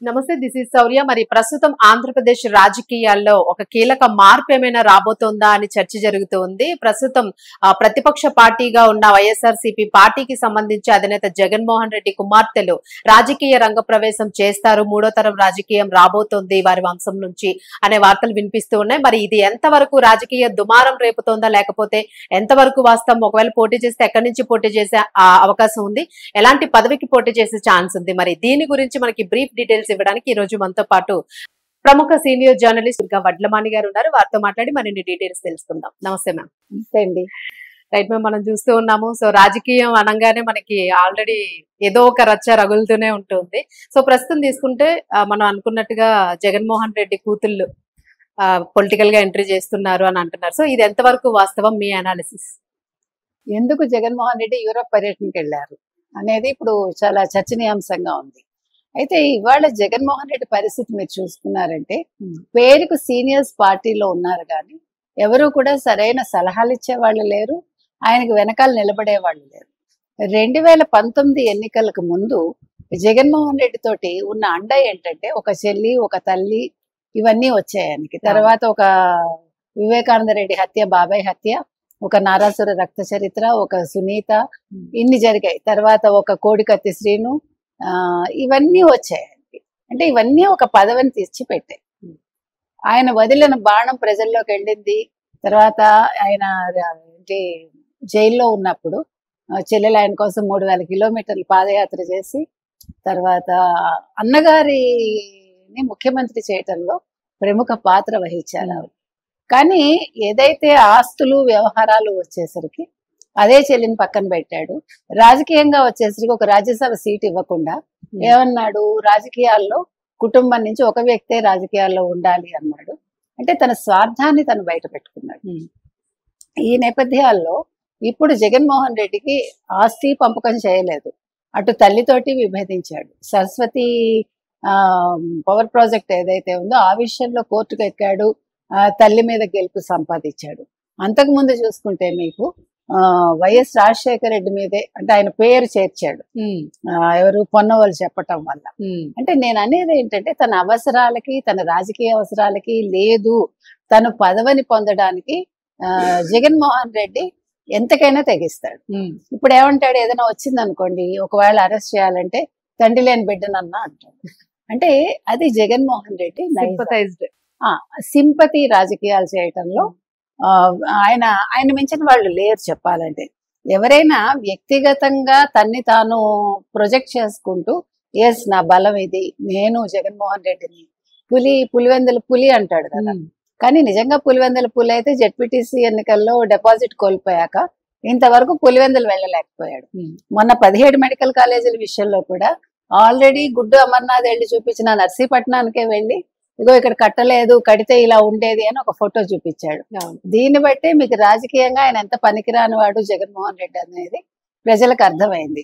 నమస్తే, this is శౌర్య. మరి ప్రస్తుతం ఆంధ్రప్రదేశ్ రాజకీయాల్లో ఒక కీలక మార్పు ఏమైనా రాబోతోందా అని చర్చ జరుగుతూ ఉంది. ప్రస్తుతం ప్రతిపక్ష పార్టీగా ఉన్న వైఎస్ఆర్సీపీ పార్టీకి సంబంధించి అధినేత జగన్మోహన్ రెడ్డి కుమార్తెలు రాజకీయ రంగ ప్రవేశం చేస్తారు, మూడో తరం రాజకీయం రాబోతోంది వారి వంశం నుంచి అనే వార్తలు వినిపిస్తూ ఉన్నాయి. మరి ఇది ఎంతవరకు రాజకీయ దుమారం రేపుతోందా, లేకపోతే ఎంతవరకు వాస్తవం? ఒకవేళ పోటీ చేస్తే ఎక్కడి నుంచి పోటీ చేసే అవకాశం ఉంది, ఎలాంటి పదవికి పోటీ చేసే ఛాన్స్ ఉంది? మరి దీని గురించి మనకి బ్రీఫ్ డీటెయిల్స్ ఇవ్వడానికి ఈ రోజు మనతో పాటు ప్రముఖ సీనియర్ జర్నలిస్ట్ వడ్లమాని గారు ఉన్నారు. వారితో మాట్లాడి మరిన్ని డీటెయిల్స్ తెలుసుకుందాం. నమస్తే మ్యామ్. నమస్తే అండి. రైట్ మ్యామ్, మనం చూస్తూ ఉన్నాము. సో రాజకీయం అనగానే మనకి ఆల్రెడీ ఏదో ఒక రచ్చ రగులుతూనే ఉంటుంది. సో ప్రస్తుతం తీసుకుంటే మనం అనుకున్నట్టుగా జగన్మోహన్ రెడ్డి కూతుళ్ళు పొలిటికల్ గా ఎంట్రీ చేస్తున్నారు అని అంటున్నారు. సో ఇది ఎంతవరకు వాస్తవం, మీ అనాలిసిస్? ఎందుకు జగన్మోహన్ రెడ్డి యూరోప్ పర్యటనకి వెళ్ళారు అనేది ఇప్పుడు చాలా చర్చనీయాంశంగా ఉంది. అయితే ఇవాళ జగన్మోహన్ రెడ్డి పరిస్థితి మీరు చూసుకున్నారంటే, పేరుకు సీనియర్స్ పార్టీలో ఉన్నారు కానీ ఎవరు కూడా సరైన సలహాలు ఇచ్చే వాళ్ళు లేరు, ఆయనకు వెనకాల నిలబడే వాళ్ళు లేరు. 2019 ఎన్నికలకు ముందు జగన్మోహన్ రెడ్డి తోటి ఉన్న అండ ఏంటంటే ఒక చెల్లి, ఒక తల్లి, ఇవన్నీ వచ్చాయి ఆయనకి. తర్వాత ఒక వివేకానంద రెడ్డి హత్య, బాబాయ్ హత్య, ఒక నారాసుర రక్త చరిత్ర, ఒక సునీత, ఇన్ని జరిగాయి. తర్వాత ఒక కోడికత్తి శ్రీను, ఇవన్నీ వచ్చాయి ఆయనకి. అంటే ఇవన్నీ ఒక పదవిని తెచ్చి పెట్టాయి. ఆయన వదిలిన బాణం ప్రజల్లోకి వెళ్ళింది. తర్వాత ఆయన ఏంటి జైల్లో ఉన్నప్పుడు చెల్లెలు ఆయన కోసం 3000 కిలోమీటర్లు పాదయాత్ర చేసి, తర్వాత అన్నగారిని ముఖ్యమంత్రి చేయటంలో ప్రముఖ పాత్ర వహించారు. కానీ ఏదైతే ఆస్తులు వ్యవహారాలు వచ్చేసరికి అదే చెల్లిని పక్కన పెట్టాడు. రాజకీయంగా వచ్చేసరికి ఒక రాజ్యసభ సీట్ ఇవ్వకుండా ఏమన్నాడు, రాజకీయాల్లో కుటుంబం నుంచి ఒక వ్యక్తే రాజకీయాల్లో ఉండాలి అన్నాడు. అంటే తన స్వార్థాన్ని తను బయట పెట్టుకున్నాడు. ఈ నేపథ్యాల్లో ఇప్పుడు జగన్మోహన్ రెడ్డికి ఆస్తి పంపకం చేయలేదు, అటు తల్లితోటి విభేదించాడు. సరస్వతి పవర్ ప్రాజెక్ట్ ఏదైతే ఉందో ఆ విషయంలో కోర్టుకు ఎక్కాడు, తల్లి మీద గెలుపు సంపాదించాడు. అంతకుముందు చూసుకుంటే మీకు వైఎస్ రాజశేఖర రెడ్డి మీదే, అంటే ఆయన పేరు చేర్చాడు ఎవరు, పొన్నవాళ్ళు చెప్పటం వల్ల. అంటే నేను అనేది ఏంటంటే తన అవసరాలకి, తన రాజకీయ అవసరాలకి లేదు, తను పదవిని పొందడానికి జగన్మోహన్ రెడ్డి ఎంతకైనా తెగిస్తాడు. ఇప్పుడు ఏమంటాడు, ఏదైనా వచ్చింది అనుకోండి, ఒకవేళ అరెస్ట్ చేయాలంటే తండ్రి లేని బిడ్డనన్నా అంటాడు. అంటే అది జగన్మోహన్ రెడ్డి సింపతి రాజకీయాలు చేయటంలో ఆయన మించిన వాళ్ళు లేరు చెప్పాలంటే. ఎవరైనా వ్యక్తిగతంగా తన్ని తాను ప్రొజెక్ట్ చేసుకుంటూ, ఎస్ నా బలం ఇది, నేను జగన్మోహన్ రెడ్డిని, పులివెందుల పులి అంటాడు కదా. కానీ నిజంగా పులివెందుల పులి అయితే జెడ్పీటీసీ ఎన్నికల్లో డిపాజిట్ కోల్పోయాక ఇంతవరకు పులివెందులు వెళ్ళలేకపోయాడు. మొన్న 17 మెడికల్ కాలేజీల విషయంలో కూడా ఆల్రెడీ గుడ్డు అమర్నాథ్ వెళ్ళి చూపించిన నర్సీపట్నానికే వెళ్ళి, ఇగో ఇక్కడ కట్టలేదు, కడితే ఇలా ఉండేది అని ఒక ఫోటో చూపించాడు. దీన్ని బట్టి మీకు రాజకీయంగా ఆయన ఎంత పనికిరాని వాడు జగన్మోహన్ రెడ్డి అనేది ప్రజలకు అర్థమైంది.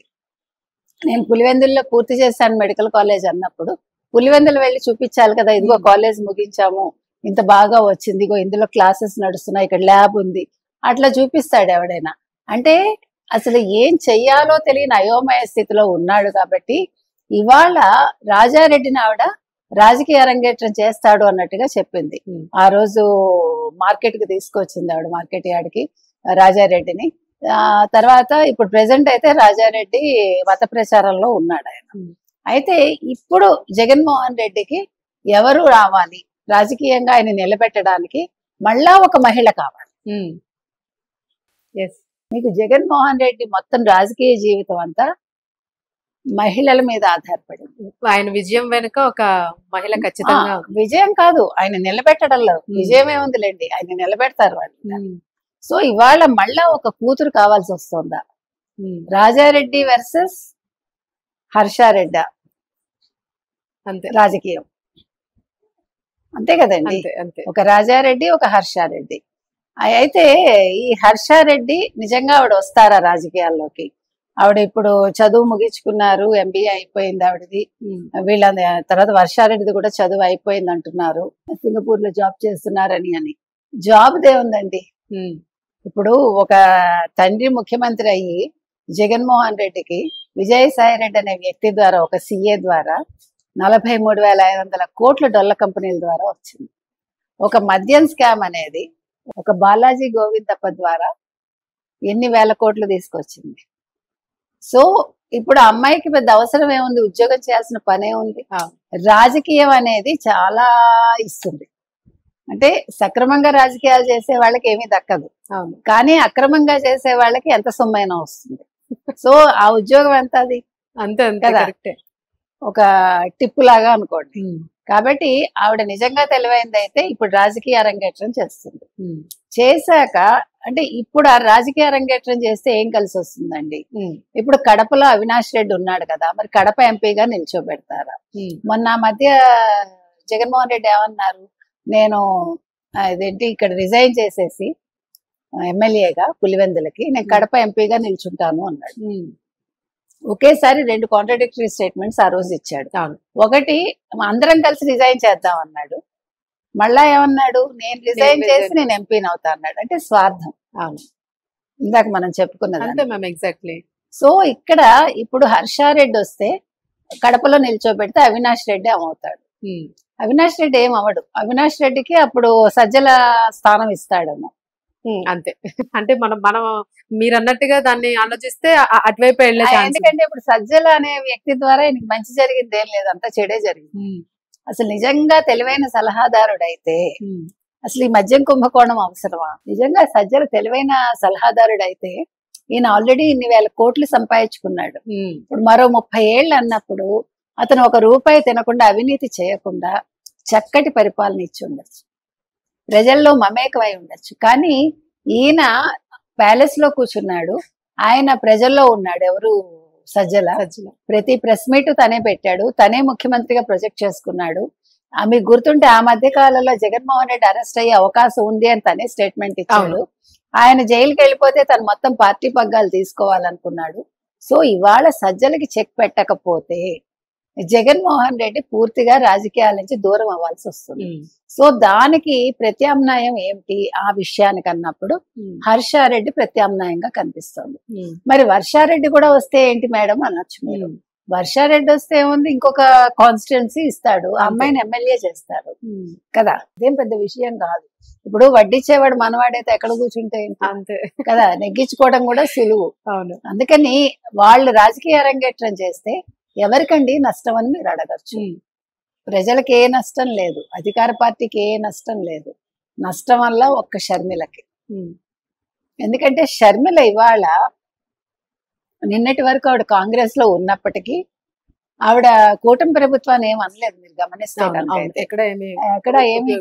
నేను పులివెందుల్లో పూర్తి చేశాను మెడికల్ కాలేజ్ అన్నప్పుడు పులివెందులు వెళ్ళి చూపించాలి కదా, ఇదిగో కాలేజ్ ముగించాము, ఇంత బాగా వచ్చింది, ఇగో ఇందులో క్లాసెస్ నడుస్తున్నాయి, ఇక్కడ ల్యాబ్ ఉంది, అట్లా చూపిస్తాడు ఎవడైనా. అంటే అసలు ఏం చెయ్యాలో తెలియని అయోమయ స్థితిలో ఉన్నాడు. కాబట్టి ఇవాళ రాజారెడ్డిని ఆవిడ రాజకీయ అరంగేట్రం చేస్తాడు అన్నట్టుగా చెప్పింది. ఆ రోజు మార్కెట్ కి తీసుకొచ్చింది ఆవిడ, మార్కెట్ యార్డ్కి రాజారెడ్డిని. తర్వాత ఇప్పుడు ప్రెసెంట్ అయితే రాజారెడ్డి మత ప్రచారంలో ఉన్నాడు ఆయన. అయితే ఇప్పుడు జగన్మోహన్ రెడ్డికి ఎవరు రావాలి రాజకీయంగా ఆయన నిలబెట్టడానికి? మళ్ళా ఒక మహిళ కావాలి. మీకు జగన్మోహన్ రెడ్డి మొత్తం రాజకీయ జీవితం అంతా మహిళల మీద ఆధారపడింది. ఆయన విజయం వెనుక ఒక మహిళ ఖచ్చితంగా, విజయం కాదు ఆయన నిలబెట్టడంలో విజయం ఏముందిలేండి, ఆయన నిలబెడతారు వాళ్ళు. సో ఇవాళ మళ్ళా ఒక కూతురు కావాల్సి వస్తుందా? రాజారెడ్డి వర్సెస్ హర్షారెడ్డి అంతే రాజకీయం, అంతే కదండి. ఒక రాజారెడ్డి, ఒక హర్షారెడ్డి. అయితే ఈ హర్షారెడ్డి నిజంగా ఆవిడ వస్తారా రాజకీయాల్లోకి? ఆవిడ ఇప్పుడు చదువు ముగించుకున్నారు, ఎంబీఏ అయిపోయింది ఆవిడది. వీళ్ళ తర్వాత వర్షారెడ్డిది కూడా చదువు అయిపోయింది అంటున్నారు, సింగపూర్ లో జాబ్ చేస్తున్నారని. అని జాబ్ దేముందండి? ఇప్పుడు ఒక తండ్రి ముఖ్యమంత్రి అయ్యి జగన్మోహన్ రెడ్డికి విజయసాయి రెడ్డి అనే వ్యక్తి ద్వారా, ఒక సీఏ ద్వారా 43,500 కోట్లు డొల్ల కంపెనీల ద్వారా వచ్చింది. ఒక మద్యం స్కామ్ అనేది ఒక బాలాజీ గోవిందప్ప ద్వారా ఎన్ని వేల కోట్లు తీసుకొచ్చింది. సో ఇప్పుడు ఆ అమ్మాయికి పెద్ద అవసరం ఏముంది, ఉద్యోగం చేయాల్సిన పనే ఉంది. రాజకీయం అనేది చాలా ఇస్తుంది. అంటే సక్రమంగా రాజకీయాలు చేసే వాళ్ళకి ఏమీ దక్కదు, కానీ అక్రమంగా చేసే వాళ్ళకి ఎంత సొమ్మైనా వస్తుంది. సో ఆ ఉద్యోగం ఎంత, అది అంతే కదా, ఒక టిప్పు లాగా అనుకోండి. కాబట్టి ఆవిడ నిజంగా తెలివైంది అయితే ఇప్పుడు రాజకీయ అరంగేట్రం చేస్తుంది. చేశాక అంటే ఇప్పుడు ఆ రాజకీయ అరంగేట్రం చేస్తే ఏం కలిసి వస్తుందండి? ఇప్పుడు కడపలో అవినాష్ రెడ్డి ఉన్నాడు కదా, మరి కడప ఎంపీగా నిల్చోబెడతారా? మొన్న మధ్య జగన్మోహన్ రెడ్డి ఏమన్నారు, నేను ఇదేంటి ఇక్కడ రిజైన్ చేసేసి ఎమ్మెల్యేగా పులివెందులకి నేను కడప ఎంపీగా నిల్చుంటాను అన్నాడు. ఒకేసారి 2 కాంట్రాడిక్టరీ స్టేట్మెంట్స్ ఆ రోజు ఇచ్చాడు. ఒకటి అందరం కలిసి రిజైన్ చేద్దాం అన్నాడు, మళ్ళా ఏమన్నాడు, నేను రిజైన్ చేసి నేను ఎంపీని అవుతా అన్నాడు. అంటే స్వార్థం. ఇందాక మనం చెప్పుకున్నది. ఎగ్జాక్ట్లీ. సో ఇక్కడ ఇప్పుడు హర్షారెడ్డి వస్తే కడపలో నిల్చోబెడితే అవినాష్ రెడ్డి ఏమవుతాడు? అవినాష్ రెడ్డి ఏం అవడు. అవినాష్ రెడ్డికి అప్పుడు సజ్జల స్థానం ఇస్తాడేమో. అంతే. అంటే మనం మీరు అన్నట్టుగా దాన్ని ఆలోచిస్తే అటువైపు వెళ్ళే, ఎందుకంటే ఇప్పుడు సజ్జల అనే వ్యక్తి ద్వారా ఆయనకి మంచి జరిగింది ఏం లేదు, అంతా చెడే జరిగింది. అసలు నిజంగా తెలివైన సలహాదారుడైతే అసలు ఈ మద్యం కుంభకోణం అవసరమా? నిజంగా సజ్జల తెలివైన సలహాదారుడైతే ఈయన ఆల్రెడీ ఇన్ని వేల కోట్లు సంపాదించుకున్నాడు. ఇప్పుడు మరో 30 ఏళ్ళు అన్నప్పుడు అతను 1 రూపాయి తినకుండా అవినీతి చేయకుండా చక్కటి పరిపాలన ఇచ్చి ఉండొచ్చు, ప్రజల్లో మమేకమై ఉండొచ్చు. కానీ ఈయన ప్యాలెస్ లో కూర్చున్నాడు, ఆయన ప్రజల్లో ఉన్నాడు. ఎవరు? సజ్జల. ప్రతి ప్రెస్ మీట్ తనే పెట్టాడు, తనే ముఖ్యమంత్రిగా ప్రొజెక్ట్ చేసుకున్నాడు. మీకు గుర్తుంటే ఆ మధ్య కాలంలో జగన్మోహన్ రెడ్డి అరెస్ట్ అయ్యే అవకాశం ఉంది అని తనే స్టేట్మెంట్ ఇచ్చాడు. ఆయన జైలుకి వెళ్ళిపోతే తను మొత్తం పార్టీ పగ్గాలు తీసుకోవాలనుకున్నాడు. సో ఇవాళ సజ్జలకి చెక్ పెట్టకపోతే జగన్మోహన్ రెడ్డి పూర్తిగా రాజకీయాల నుంచి దూరం అవ్వాల్సి వస్తుంది. సో దానికి ప్రత్యామ్నాయం ఏమిటి ఆ విషయానికి అన్నప్పుడు హర్షారెడ్డి ప్రత్యామ్నాయంగా కనిపిస్తుంది. మరి వర్షారెడ్డి కూడా వస్తే ఏంటి మేడం అనొచ్చు మీరు. వర్షారెడ్డి వస్తే ఏముంది, ఇంకొక కాన్స్టిట్యున్సీ ఇస్తాడు, ఆ అమ్మాయిని ఎమ్మెల్యే చేస్తారు కదా, అదేం పెద్ద విషయం కాదు. ఇప్పుడు వడ్డిచ్చేవాడు మనవాడైతే ఎక్కడ కూర్చుంటే అంతే కదా, నెగ్గించుకోవడం కూడా సులువు. అందుకని వాళ్ళు రాజకీయ అరంగేట్రం చేస్తే ఎవరికండి నష్టం అని మీరు అడగచ్చు. ప్రజలకు ఏ నష్టం లేదు, అధికార పార్టీకి ఏ నష్టం లేదు. నష్టం వల్ల ఒక్క షర్మిలకి. ఎందుకంటే షర్మిల ఇవాళ నిన్నటి వరకు ఆవిడ కాంగ్రెస్ లో ఉన్నప్పటికీ ఆవిడ కూటమి ప్రభుత్వాన్ని ఏం అనలేదు. మీరు గమనిస్తే ఎక్కడ ఏమి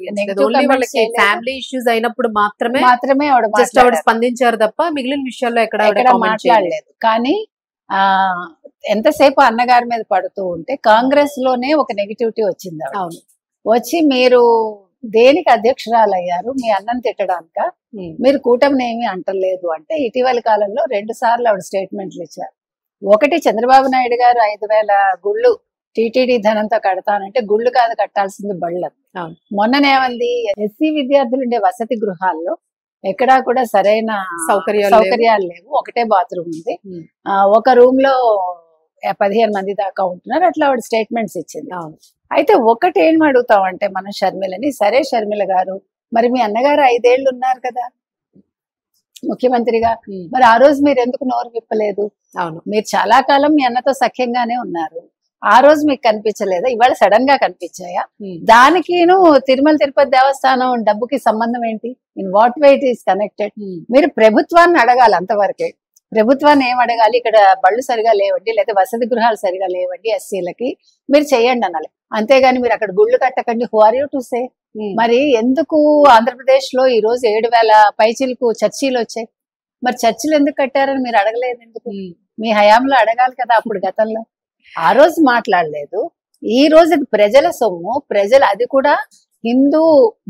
ఫ్యామిలీ ఇష్యూస్ అయినప్పుడు మాత్రమే ఆవిడ స్పందించారు తప్ప మిగిలిన విషయాల్లో ఎక్కడ మాట్లాడలేదు. కానీ ఎంతసేపు అన్నగారి మీద పడుతూ ఉంటే కాంగ్రెస్ లోనే ఒక నెగిటివిటీ వచ్చింది. వచ్చి మీరు దేనికి అధ్యక్షురాలు అయ్యారు, మీ అన్నను తిట్టడానిక, మీరు కూటమిని ఏమీ అంటలేదు అంటే ఇటీవల కాలంలో 2 సార్లు ఆవిడ స్టేట్మెంట్లు ఇచ్చారు. ఒకటి, చంద్రబాబు నాయుడు గారు 5,000 గుళ్ళు టీటీడీ ధనంతో కడతానంటే గుళ్ళు కాదు కట్టాల్సింది బళ్ళు. మొన్ననేమంది, ఎస్సీ విద్యార్థులు ఉండే వసతి గృహాల్లో ఎక్కడా కూడా సరైన సౌకర్యాలు లేవు, ఒకటే బాత్రూమ్ ఉంది, ఒక రూమ్ లో 15 మంది దాకా ఉంటున్నారు, అట్లా ఆవిడ స్టేట్మెంట్స్ ఇచ్చింది. అయితే ఒకటి ఏం అడుగుతామంటే మనం షర్మిలని, సరే షర్మిల గారు మరి మీ అన్నగారు 5 ఏళ్ళు ఉన్నారు కదా ముఖ్యమంత్రిగా, మరి ఆ రోజు మీరు ఎందుకు నోరు విప్పలేదు? మీరు చాలా కాలం మీ అన్నతో సఖ్యంగానే ఉన్నారు, ఆ రోజు మీకు కనిపించలేదా? ఇవాళ సడన్ గా కనిపించాయా? దానికిను తిరుమల తిరుపతి దేవస్థానం డబ్బుకి సంబంధం ఏంటి? In what way it is connected? మీరు ప్రభుత్వాన్ని అడగాలి, అంతవరకే. ప్రభుత్వాన్ని ఏం అడగాలి, ఇక్కడ బళ్ళు సరిగా లేవండి, లేదా వసతి గృహాలు సరిగా లేవండి ఎస్సీలకి, మీరు చెయ్యండి అనాలి. అంతేగాని మీరు అక్కడ గుళ్ళు కట్టకండి, who are you to say? మరి ఎందుకు ఆంధ్రప్రదేశ్ లో ఈ రోజు 7,000 పైచిలకు చర్చీలు వచ్చాయి? మరి చర్చిలు ఎందుకు కట్టారని మీరు అడగలేదు ఎందుకు? మీ హయాంలో అడగాలి కదా. అప్పుడు గతంలో ఆ రోజు మాట్లాడలేదు. ఈ రోజు ప్రజల సొమ్ము, ప్రజలు, అది కూడా హిందూ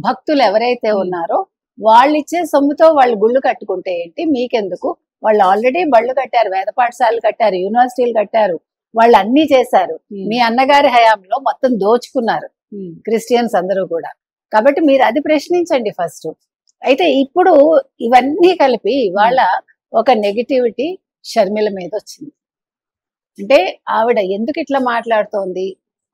భక్తులు ఎవరైతే ఉన్నారో వాళ్ళు ఇచ్చే సొమ్ముతో వాళ్ళు గుళ్ళు కట్టుకుంటే ఏంటి, మీకెందుకు? వాళ్ళు ఆల్రెడీ బళ్ళు కట్టారు, వేద పాఠశాలలు కట్టారు, యూనివర్సిటీలు కట్టారు, వాళ్ళు అన్ని చేశారు. మీ అన్నగారి హయాంలో మొత్తం దోచుకున్నారు క్రిస్టియన్స్ అందరూ కూడా. కాబట్టి మీరు అది ప్రశ్నించండి ఫస్ట్. అయితే ఇప్పుడు ఇవన్నీ కలిపి ఇవాళ ఒక నెగిటివిటీ షర్మిల మీద వచ్చింది. అంటే ఆవిడ ఎందుకు ఇట్లా మాట్లాడుతోంది,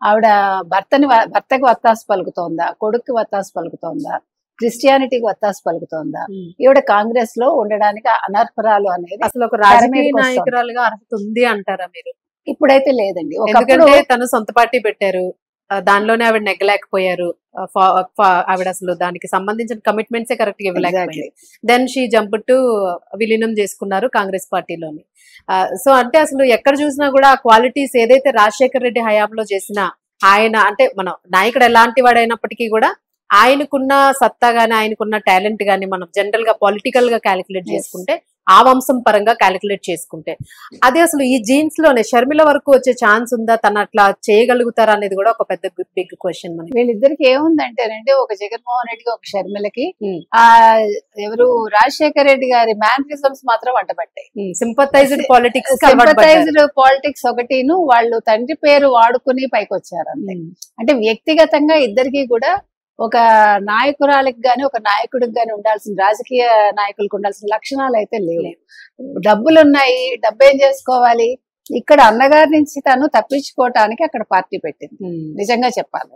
ఆవిడ భర్తకి వత్తాసు పలుకుతోందా, కొడుక్కి వత్తాసు పలుకుతోందా, క్రిస్టియానిటీకి వత్తాసు పలుకుతోందా? ఈవిడ కాంగ్రెస్ లో ఉండడానికి అనర్హరాలు అనేది అసలు ఒక రాజకీయ నాయకురాలుగా అర్హత ఉంది అంటారా మీరు? ఇప్పుడైతే లేదండి. ఎందుకంటే తను సొంత పార్టీ పెట్టారు, దానిలోనే ఆవిడ నెగ్గలేకపోయారు, ఆవిడ అసలు దానికి సంబంధించిన కమిట్మెంట్సే కరెక్ట్ గా ఇవ్వలేకపోయారు. దెన్ షీ జంప్ టు విలీనం చేసుకున్నారు కాంగ్రెస్ పార్టీలోని. సో అంటే అసలు ఎక్కడ చూసినా కూడా ఆ క్వాలిటీస్ ఏదైతే రాజశేఖర్ రెడ్డి హయాంలో చేసిన ఆయన, అంటే మనం నాయకుడు ఎలాంటి వాడైనప్పటికీ కూడా ఆయనకున్న సత్తా గాని ఆయనకున్న టాలెంట్ గాని మనం జనరల్ గా పొలిటికల్ గా క్యాలిక్యులేట్ చేసుకుంటే, ఆ వంశం పరంగా క్యాలిక్యులేట్ చేసుకుంటే, అది అసలు ఈ జీన్స్ లోనే షర్మిల వరకు వచ్చే ఛాన్స్ ఉందా? తను అట్లా చేయగలుగుతారా అనేది కూడా ఒక పెద్ద బిగ్ క్వశ్చన్. మనకి వీళ్ళిద్దరికి ఏముందంటేనండి, ఒక జగన్మోహన్ రెడ్డికి, ఒక షర్మిలకి ఆ ఎవరు రాజశేఖర్ రెడ్డి గారి మ్యానరిజమ్స్ మాత్రం వంటబట్టాయి. సింపథైజ్డ్ పాలిటిక్స్ ఒకటిను, వాళ్ళు తండ్రి పేరు వాడుకుని పైకి వచ్చారు అంతే. అంటే వ్యక్తిగతంగా ఇద్దరికి కూడా ఒక నాయకురాలికి గాని ఒక నాయకుడికి గాని ఉండాల్సిన, రాజకీయ నాయకులకు ఉండాల్సిన లక్షణాలు అయితే లేవు. డబ్బులు ఉన్నాయి, డబ్బు ఏం చేసుకోవాలి, ఇక్కడ అన్నగారి నుంచి తను తప్పించుకోవటానికి అక్కడ పార్టీ పెట్టింది. నిజంగా చెప్పాలి,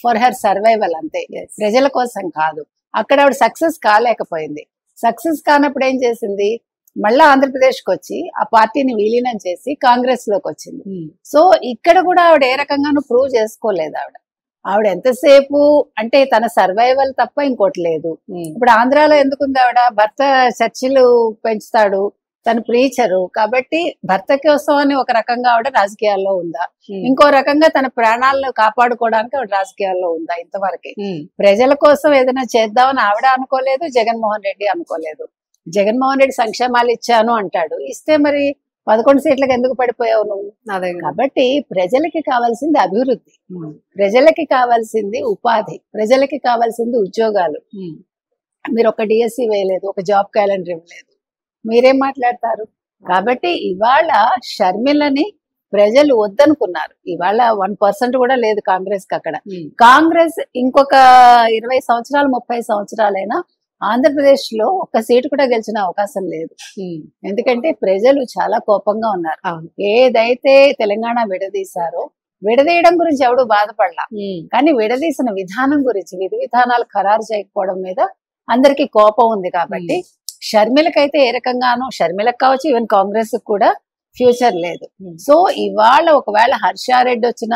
ఫర్ హర్ సర్వైవల్ అంతే, ప్రజల కోసం కాదు. అక్కడ ఆవిడ సక్సెస్ కాలేకపోయింది. సక్సెస్ కానప్పుడు ఏం చేసింది, మళ్ళా ఆంధ్రప్రదేశ్కి వచ్చి ఆ పార్టీని విలీనం చేసి కాంగ్రెస్ లోకి వచ్చింది. సో ఇక్కడ కూడా ఆవిడ ఏ రకంగానూ ప్రూవ్ చేసుకోలేదు. ఆవిడ ఎంతసేపు అంటే తన సర్వైవల్ తప్ప ఇంకోటి లేదు. ఇప్పుడు ఆంధ్రాలో ఎందుకుంది ఆవిడ, భర్త చర్చిలు పెంచుతాడు, తను ప్రీచరు కాబట్టి భర్త కోసం అని ఒక రకంగా ఆవిడ రాజకీయాల్లో ఉందా, ఇంకో రకంగా తన ప్రాణాలను కాపాడుకోవడానికి ఆవిడ రాజకీయాల్లో ఉందా? ఇంతవరకే ప్రజల కోసం ఏదైనా చేద్దామని ఆవిడ అనుకోలేదు, జగన్మోహన్ రెడ్డి అనుకోలేదు. జగన్మోహన్ రెడ్డి సంక్షేమాలు ఇచ్చాను అంటాడు, ఇస్తే మరి 11 సీట్లకు ఎందుకు పడిపోయావు నువ్వు? కాబట్టి ప్రజలకి కావాల్సింది అభివృద్ధి, ప్రజలకి కావాల్సింది ఉపాధి, ప్రజలకి కావాల్సింది ఉద్యోగాలు. మీరు ఒక డిఎస్సి వేయలేదు, ఒక జాబ్ క్యాలెండర్ ఇవ్వలేదు, మీరేం మాట్లాడతారు? కాబట్టి ఇవాళ షర్మిలని ప్రజలు వద్దనుకున్నారు. ఇవాళ 1% కూడా లేదు కాంగ్రెస్ కి అక్కడ. కాంగ్రెస్ ఇంకొక 20 సంవత్సరాలు 30 సంవత్సరాలైనా ఆంధ్రప్రదేశ్ లో ఒక్క సీటు కూడా గెలిచిన అవకాశం లేదు. ఎందుకంటే ప్రజలు చాలా కోపంగా ఉన్నారు. ఏదైతే తెలంగాణ విడదీశారో, విడదీయడం గురించి ఎవడు బాధపడలా, కానీ విడదీసిన విధానం గురించి, విధి విధానాలు ఖరారు చేయకపోవడం మీద అందరికి కోపం ఉంది. కాబట్టి షర్మిలకైతే ఏ రకంగానూ, షర్మిలకు కావచ్చు ఈవెన్ కాంగ్రెస్ కూడా ఫ్యూచర్ లేదు. సో ఇవాళ ఒకవేళ హర్షారెడ్డి వచ్చినా